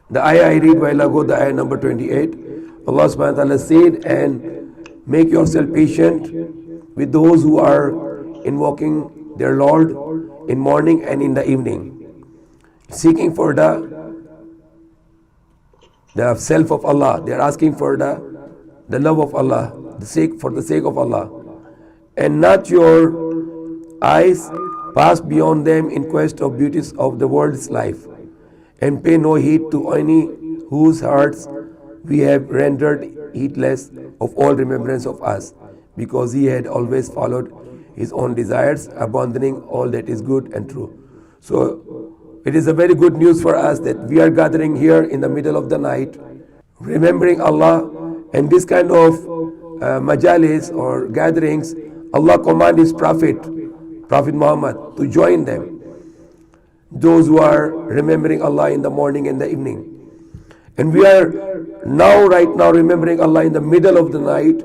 The ayah I read while ago, the ayah number 28, Allah subhanahu wa ta'ala said, and make yourself patient with those who are invoking their Lord in morning and in the evening, seeking for the self of Allah. They are asking for the love of Allah, for the sake of Allah, and not your eyes pass beyond them in quest of beauties of the world's life, and pay no heed to any whose hearts we have rendered heedless of all remembrance of us, because he had always followed his own desires, abandoning all that is good and true. So it is a very good news for us that we are gathering here in the middle of the night, remembering Allah, and this kind of majalis or gatherings, Allah commanded His Prophet Muhammad, to join them, those who are remembering Allah in the morning and the evening. And we are right now remembering Allah in the middle of the night,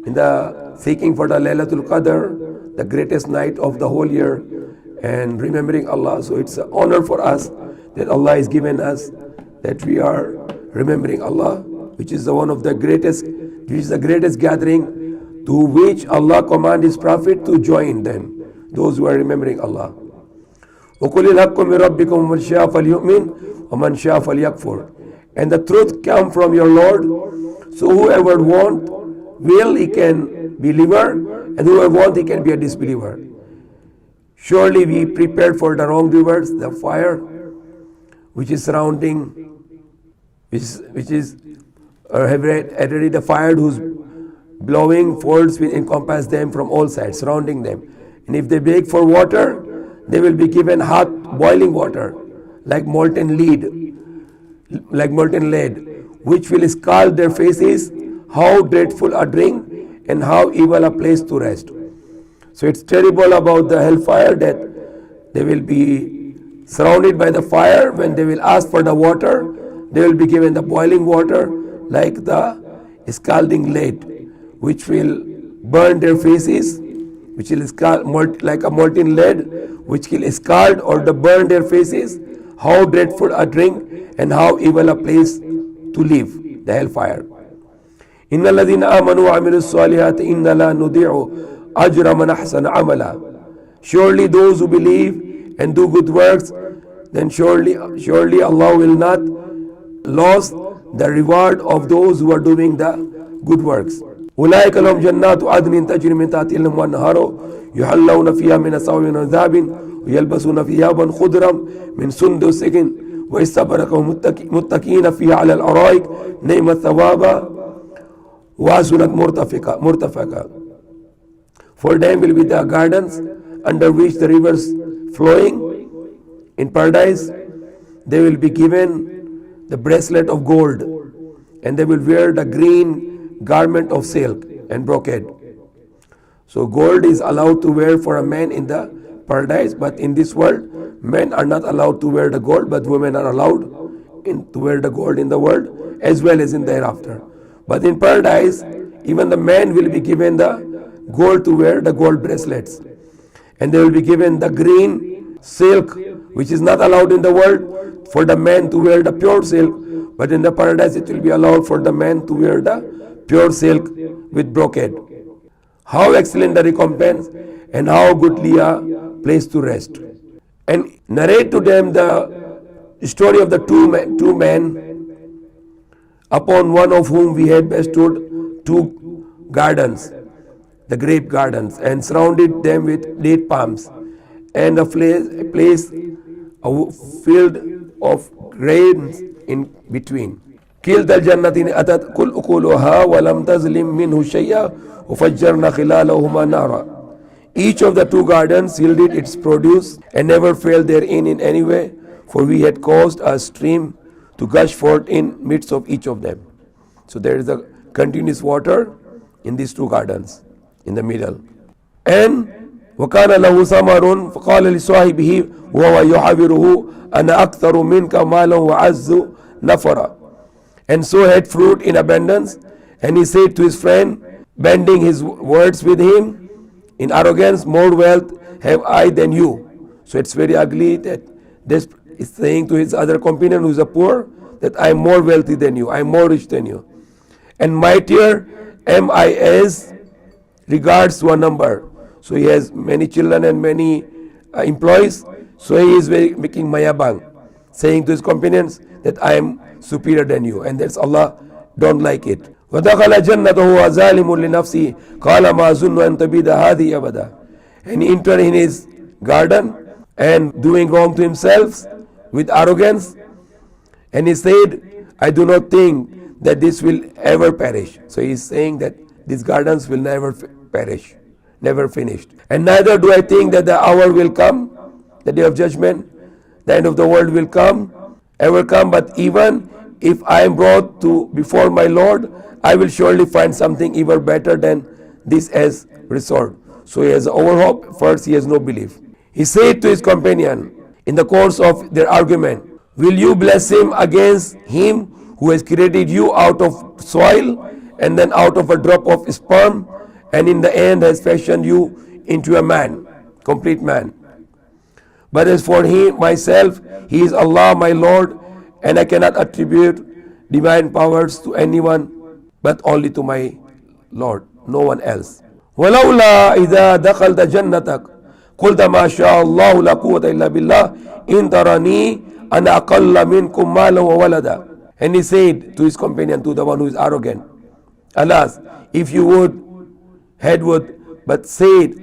in the seeking for the Laylatul Qadr, the greatest night of the whole year, and remembering Allah. So it's an honor for us that Allah has given us, that we are remembering Allah, which is the greatest gathering to which Allah commanded His Prophet to join them, those who are remembering Allah. وَقُلِ الْحَقُّ مِنْ رَبِّكُمْ وَمَنْ شَاءَ فَلْيُؤْمِنْ وَمَنْ شَاءَ فَلْيَكْفُرْ. And the truth come from your Lord, so whoever will, he can be believer, and whoever won't, he can be a disbeliever. Surely we prepared for the wrongdoers the fire which is surrounding, which is already the fire whose blowing folds will encompass them from all sides, surrounding them. And if they beg for water, they will be given hot boiling water, like molten lead, which will scald their faces. How dreadful a drink, and how evil a place to rest. So it's terrible about the hellfire, that they will be surrounded by the fire. When they will ask for the water, they will be given the boiling water, like the scalding lead, which will burn their faces, which will scald like a molten lead, which will scald or burn their faces. How dreadful a drink, and how evil a place to live, the hellfire. إِنَّ الَّذِينَ آمَنُوا وَعَمِلُوا الصَّالِحَاتِ إِنَّ لَا نُضِيعُ أَجْرَ مَنْ أَحْسَنَ عَمَلًا. Surely those who believe and do good works, then surely Allah will not lose the reward of those who are doing the good works. أُولَٰئِكَ لَهُمْ جَنَّاتُ عَدْنٍ تَجْرِي مِنْ تَحْتِهَا الْأَنْهَارُ يُحَلَّوْنَ فِيهَا مِنْ أَسَاوِرَ مِنْ ذَهَبٍ وَيَلْبَسُونَ ثِيَابًا خُضْرًا مِنْ سُنْدُسٍ وَإِسْتَبْرَقٍ مُتَّكِئِينَ فِيهَا عَلَى الْأَرَائِكِ نِعْمَ الثَّوَابُ وَحَسُنَتْ مُرْتَفَقًا. For them will be the gardens under which the rivers flowing in paradise. They will be given the bracelet of gold, and they will wear the green garment of silk and brocade. So gold is allowed to wear for a man in the paradise, but in this world, men are not allowed to wear the gold, but women are allowed to wear the gold in the world as well as in the hereafter. But in paradise, even the men will be given the gold to wear, the gold bracelets, and they will be given the green silk, which is not allowed in the world for the men to wear the pure silk, but in the paradise it will be allowed for the men to wear the pure silk with brocade. How excellent the recompense, and how goodly a place to rest. And narrate to them the story of the two men, upon one of whom we had bestowed 2 gardens, the grape gardens, and surrounded them with date palms, and a place filled of grains in between. كِلْتَا الْجَنَّتَيْنِ أَتَتْ أُكُلُهَا وَلَمْ تَظْلِمْ مِنْهُ شَيْئًا وَفَجَّرْنَا خِلَالَهُمَا نَهْرًا. Each of the 2 gardens yielded its produce, and never failed therein in any way, for we had caused a stream to gush forth in midst of each of them. So there is a continuous water in these 2 gardens in the middle. And وَكَانَ لَهُ ثَمَرٌ فَقَالَ لِصَاحِبِهِ وَهُوَ يُحَاوِرُهُ أَنَا أَكْثَرُ مِنْكَ مَالًا وَأَعَزُّ نَفَرًا. And so had fruit in abundance, and he said to his friend, bending his words with him in arrogance, more wealth have I than you. So it's very ugly that this is saying to his other companion who is a poor, that I am more wealthy than you, I am more rich than you. And mightier, MIS, regards to a number. So he has many children and many employees. So he is making mayabang, saying to his companions that I am superior than you. And that's Allah don't like it. وَدَخَلَ جَنَّتَهُ وَظَالِمٌ لِنَفْسِهِ قَالَ مَا أَظُنُّ أَن تَبِيدَ هَذِهِ أَبَدًا. And he entered in his garden and doing wrong to himself with arrogance. And he said, I do not think that this will ever perish. So he is saying that these gardens will never perish, never finished. And neither do I think that the hour will come, the day of judgment, the end of the world will come, ever come. But even if I am brought to before my Lord, I will surely find something even better than this as resort. So he has overhope. First, he has no belief. He said to his companion in the course of their argument, will you blaspheme against him who has created you out of soil and then out of a drop of sperm, and in the end has fashioned you into a man, complete man? But as for him, myself, he is Allah, my Lord, and I cannot attribute divine powers to anyone but only to my Lord, no one else. وَلَوْلَا إِذَا دَخَلْتَ جَنَّتَكَ قُلْتَ مَا شَاءَ اللَّهُ لَا قُوَّةَ إِلَّا بِاللَّهِ إِن تَرَنِي أَنَا أَقَلَّ مِنْكُمْ مَالًا وَوَلَدًا. And he said to his companion, to the one who is arrogant, alas, if you would but said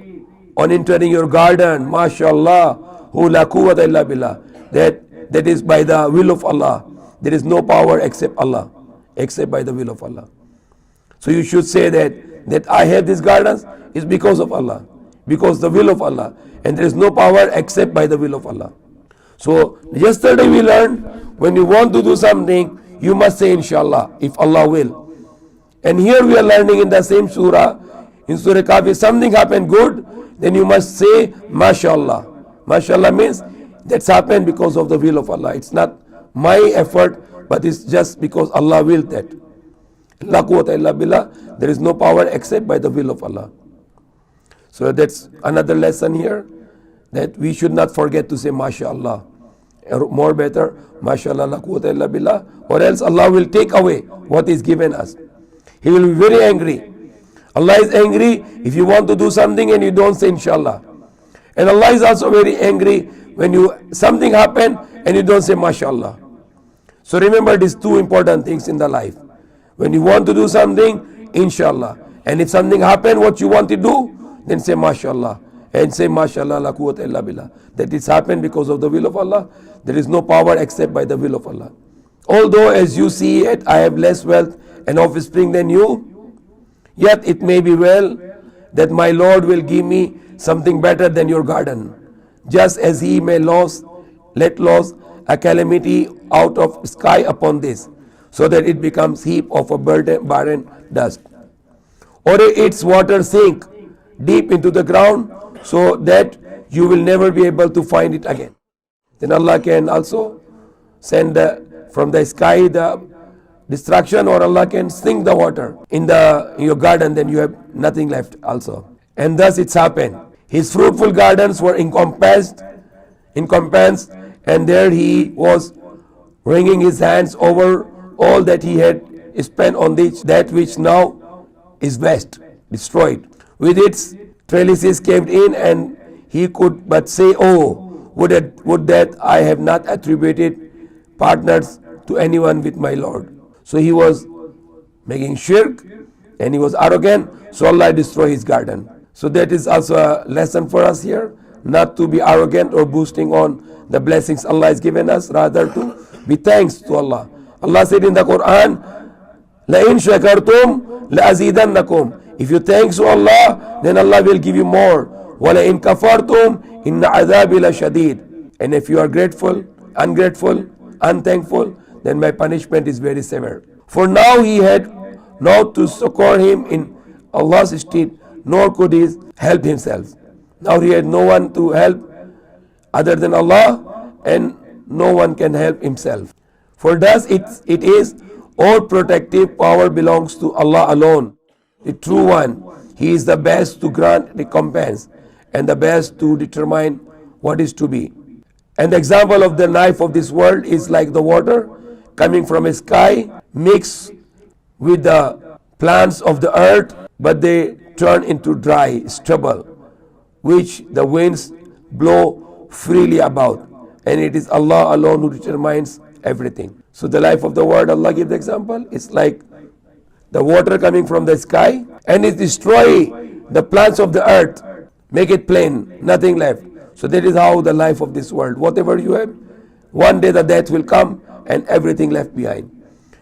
on entering your garden, MashaAllah, who la quwwata illa billah, that is by the will of Allah. There is no power except Allah, except by the will of Allah. So you should say that I have these gardens is because of Allah, because the will of Allah, and there is no power except by the will of Allah. So yesterday we learned, when you want to do something, you must say inshallah, if Allah will. And here we are learning in the same surah, in Surah Kahf, if something happened good, then you must say MashaAllah. MashaAllah means that's happened because of the will of Allah. It's not my effort, but it's just because Allah willed that. La quwwata illa billah, there is no power except by the will of Allah. So that's another lesson here, that we should not forget to say MashaAllah. Or more better, MashaAllah la quwwata illa billah, or else Allah will take away what is given us. He will be very angry. Allah is angry if you want to do something and you don't say inshallah. And Allah is also very angry when something happen and you don't say MashaAllah. So remember these two important things in the life. When you want to do something, inshallah. And if something happen what you want to do, then say MashaAllah. And say MashaAllah la quwwata illa billah. That it's happened because of the will of Allah. There is no power except by the will of Allah. Although as you see it, I have less wealth and offspring than you, yet it may be well that my Lord will give me something better than your garden, just as he may let loose a calamity out of sky upon this, so that it becomes heap of a barren dust, or its water sink deep into the ground, so that you will never be able to find it again. Then Allah can also send from the sky the destruction, or Allah can sink the water in your garden, then you have nothing left also. And thus it's happened. His fruitful gardens were encompassed, and there he was wringing his hands over all that he had spent on that which now is waste, destroyed, with its trellises caved in, and he could but say, oh, would that I have not attributed partners to anyone with my Lord. So he was making shirk and he was arrogant, so Allah destroyed his garden. So that is also a lesson for us here, not to be arrogant or boasting on the blessings Allah has given us, rather to be thanks to Allah. Allah said in the Quran, لَإِن شَكَرْتُمْ لَأَزِيدَنَّكُمْ. If you thanks to Allah, then Allah will give you more. وَلَإِن كَفَرْتُمْ إِنَّ عَذَابِي لَشَدِيدٌ. And if you are ungrateful, unthankful, then my punishment is very severe. For now he had not to succor him in Allah's stead, nor could he help himself. Now he had no one to help other than Allah, and no one can help himself. For thus it is, all protective power belongs to Allah alone, the true one. He is the best to grant recompense and the best to determine what is to be. And the example of the life of this world is like the water coming from a sky mix with the plants of the earth, but they turn into dry stubble, which the winds blow freely about. And it is Allah alone who determines everything. So the life of the world, Allah gives the example, it's like the water coming from the sky, and it destroy the plants of the earth, make it plain, nothing left. So that is how the life of this world, whatever you have, one day the death will come and everything left behind.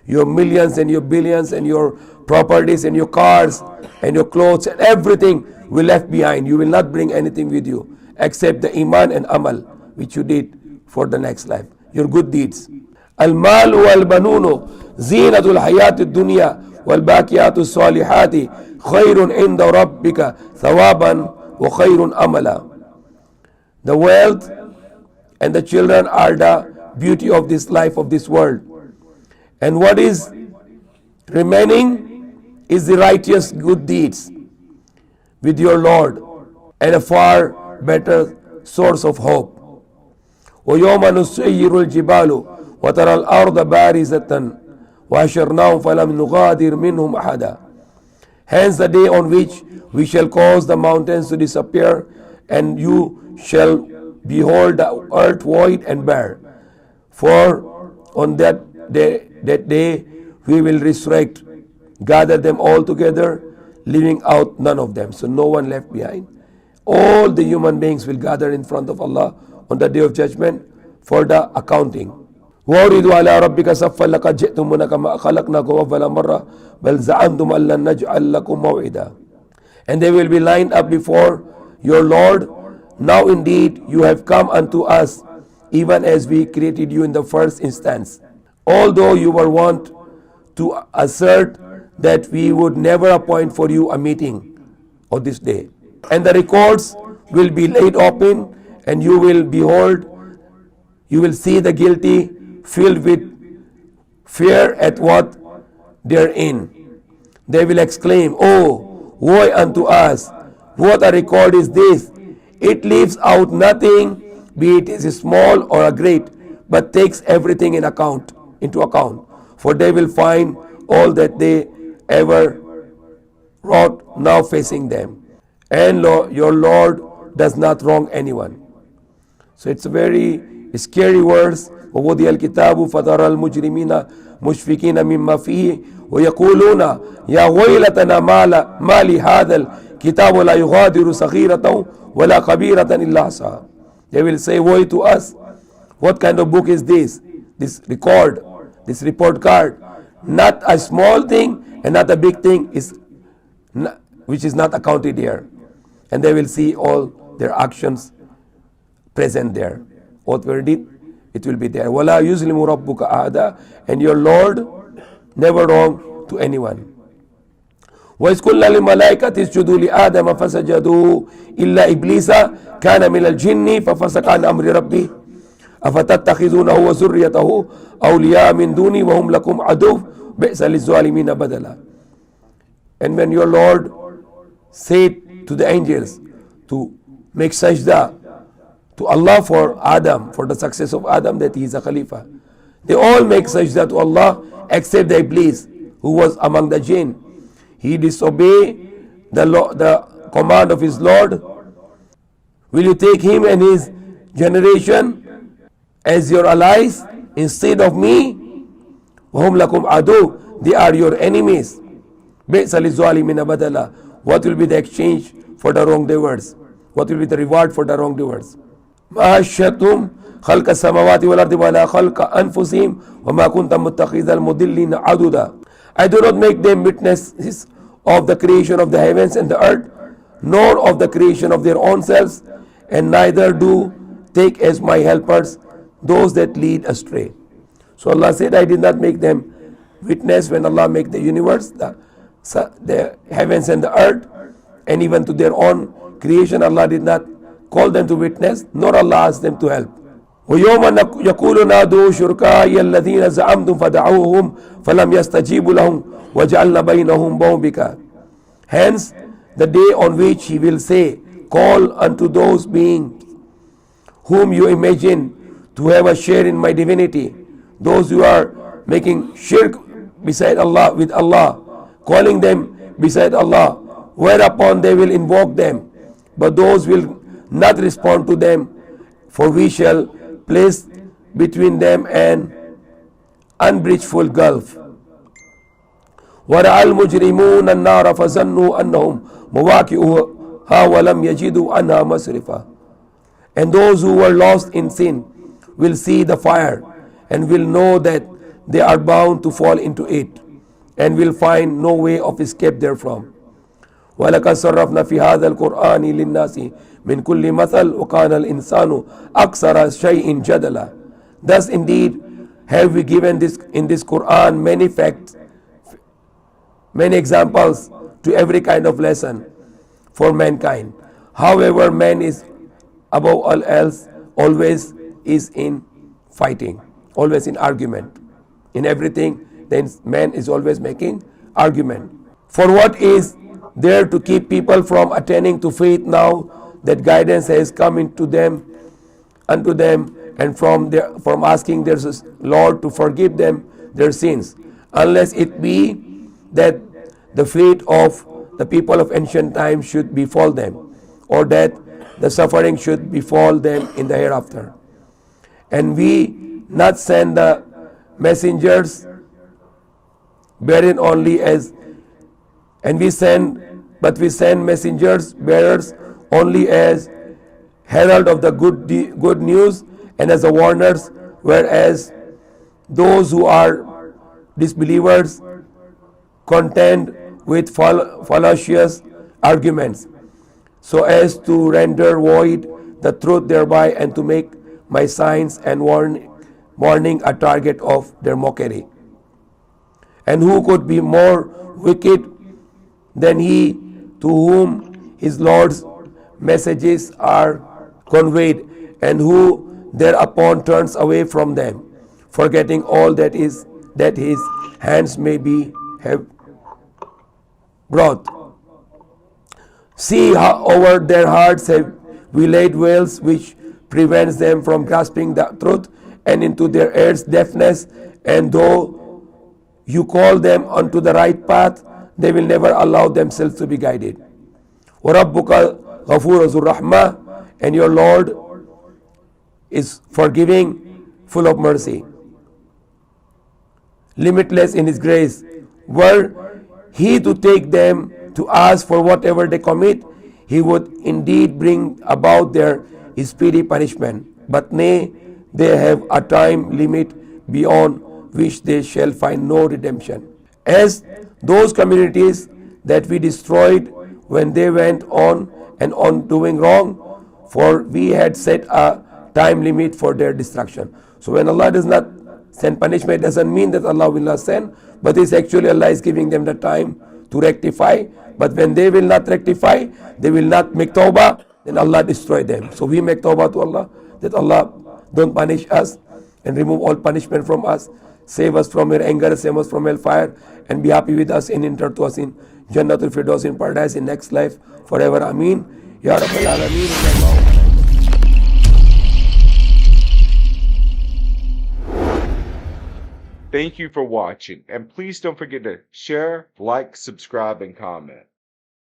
Your millions and your billions and your properties and your cars and your clothes and everything will left behind. You will not bring anything with you except the iman and amal which you did for the next life, your good deeds. المال والبنون زينة الحياة الدنيا والباقيات الصالحات خير عند ربك ثوابا وخير أملا. The wealth and the children are the beauty of this life of this world, and what is remaining is the righteous good deeds with your Lord, and a far better source of hope. ويوم نسير الجبال وترى الأرض بارزة وحشرناهم فلم نغادر منهم أحدا. Hence the day on which we shall cause the mountains to disappear, and you shall behold the earth void and bare. For on that day we will resurrect, gather them all together, leaving out none of them, so no one left behind. All the human beings will gather in front of Allah on the day of judgment for the accounting. وَأُرِدُوا عَلَىٰ رَبِّكَ صَفًّا لَقَدْ جِئْتُمُونَا كَمَا خَلَقْنَاكُمْ أَوَّلَ مَرَّةٍ بَلْ زَعَمْتُمْ أَن لَّن نَّجْعَلَ لَكُم مَّوْعِدًا. And they will be lined up before your Lord. Now indeed you have come unto us, even as we created you in the first instance. Although you were wont to assert that we would never appoint for you a meeting on this day. And the records will be laid open, and you will behold, you will see the guilty filled with fear at what they are in. They will exclaim, "Oh, woe unto us! What a record is this! It leaves out nothing, be it is small or a great, but takes everything into account. For they will find all that they ever wrought now facing them. And your Lord does not wrong anyone." So it's a very scary words. وَوُضِيَ الْكِتَابُ فَتَرَى الْمُجْرِمِينَ مُشْفِقِينَ مِمَّا فِيهِ وَيَقُولُونَ يَا وَيْلَتَنَا مَا لِهَذَا الْكِتَابُ لَا يُغَادِرُ صَغِيرَةً وَلَا كَبِيرَةً إِلَّا أَحْصَاهَا. They will say, woe to us, what kind of book is this? This record, this report card, not a small thing and not a big thing which is not accounted here. And they will see all their actions present there. Whatever did, it will be there. وَلَا يُظْلِمُ رَبُّكَ أَحَدًا. And your Lord never wrong to anyone. وَإِذْ قُلْنَا لِلْمَلَائِكَةِ اسْجُدُوا لِآدَمَ فَسَجَدُوا إِلَّا إِبْلِيسَ كَانَ مِنَ الْجِنِّ فَفَسَقَ عَنْ أَمْرِ رَبِّهِ أَفَتَتَّخِذُونَهُ وَذُرِّيَّتَهُ أَوْلِيَاءَ مِنْ دُونِي وَهُمْ لَكُمْ عَدُوٌّ بِئْسَ لِلظَّالِمِينَ بَدَلًا. And when your Lord said to the angels to make sajda to Allah for Adam, for the success of Adam, that he is a Khalifa, they all make sajda to Allah except the Iblis, who was among the jinn. He disobeyed the command of his Lord. Will you take him and his generation as your allies instead of me? وَهُمْ لَكُمْ عَدُوٌّ. They are your enemies. بِئْسَ لِلظَّالِمِينَ بَدَلًا. What will be the exchange for the wrongdoers? What will be the reward for the wrongdoers? مَا أَشْهَدْتُمْ خَلْقَ السَّمَاوَاتِ وَالْأَرْضِ وَلَا خَلْقَ أَنفُسِهِمْ وَمَا كُنْتَ مُتَّخِذَ الْمُضِلِّينَ عَضُدًا. I do not make them witnesses of the creation of the heavens and the earth, nor of the creation of their own selves, and neither do take as my helpers those that lead astray. So Allah said, I did not make them witness when Allah made the universe, the heavens and the earth, and even to their own creation Allah did not call them to witness, nor Allah asked them to help. وَيَوْمَ يَقُولُ نَادُوا شُرْكَائِيَ الَّذِينَ زَعَمْتُمْ فَدَعُوهُمْ فَلَمْ يَسْتَجِيبُوا لَهُمْ وَجَعَلْنَا بَيْنَهُمْ مَوْبِقًا. Hence, the day on which He will say, call unto those beings whom you imagine to have a share in my divinity, those who are making shirk beside Allah with Allah, calling them beside Allah, whereupon they will invoke them, but those will not respond to them, for we shall place between them an unbridgeable gulf. وَرَأَى الْمُجْرِمُونَ النَّارَ فَظَنُّوا أَنَّهُمْ مُوَاقِعُوهَا وَلَمْ يَجِدُوا عَنْهَا مَصْرِفًا. And those who were lost in sin will see the fire and will know that they are bound to fall into it and will find no way of escape therefrom. وَلَقَدْ صَرَّفْنَا فِي هَذَا الْقُرْآنِ لِلنَّاسِ مِنْ كُلِّ مَثَلٍ وَكَانَ الْإِنسَانُ أَكْثَرَ شَيْءٍ جَدَلًا. Thus indeed have we given this in this Quran many facts, many examples to every kind of lesson for mankind. However, man is above all else always is in fighting, always in argument. In everything, then man is always making argument. For what is there to keep people from attaining to faith now that guidance has come unto them, and from asking their Lord to forgive them their sins, unless it be that the fate of the people of ancient times should befall them, or that the suffering should befall them in the hereafter. And we not send the messengers bearing only as, and we send messengers bearers only as herald of the good news and as the warners, whereas those who are disbelievers contend with fallacious arguments, so as to render void the truth thereby, and to make my signs and warning a target of their mockery. And who could be more wicked than he to whom his Lord's messages are conveyed, and who thereupon turns away from them, forgetting all that his hands may be have brought. See how over their hearts have we laid veils which prevents them from grasping the truth, and into their ears deafness, and though you call them unto the right path, they will never allow themselves to be guided. وَرَبُّكَ غَفُورٌ ذُو الرَّحْمَةِ, and your Lord is forgiving, full of mercy, limitless in his grace. Were he to take them to ask for whatever they commit, he would indeed bring about their speedy punishment. But nay, they have a time limit beyond which they shall find no redemption. As those communities that we destroyed when they went on and on doing wrong, for we had set a time limit for their destruction. So when Allah does not send punishment, it doesn't mean that Allah will not send, but it's actually Allah is giving them the time to rectify. But when they will not rectify, they will not make tawbah, then Allah destroy them. So we make tawbah to Allah, that Allah don't punish us and remove all punishment from us. Save us from your anger, save us from hellfire, and be happy with us and enter to us in Jannatul Firdaus in paradise in next life forever. Ameen. Ya Rabbal Alameen. Thank you for watching, and please don't forget to share, like, subscribe, and comment.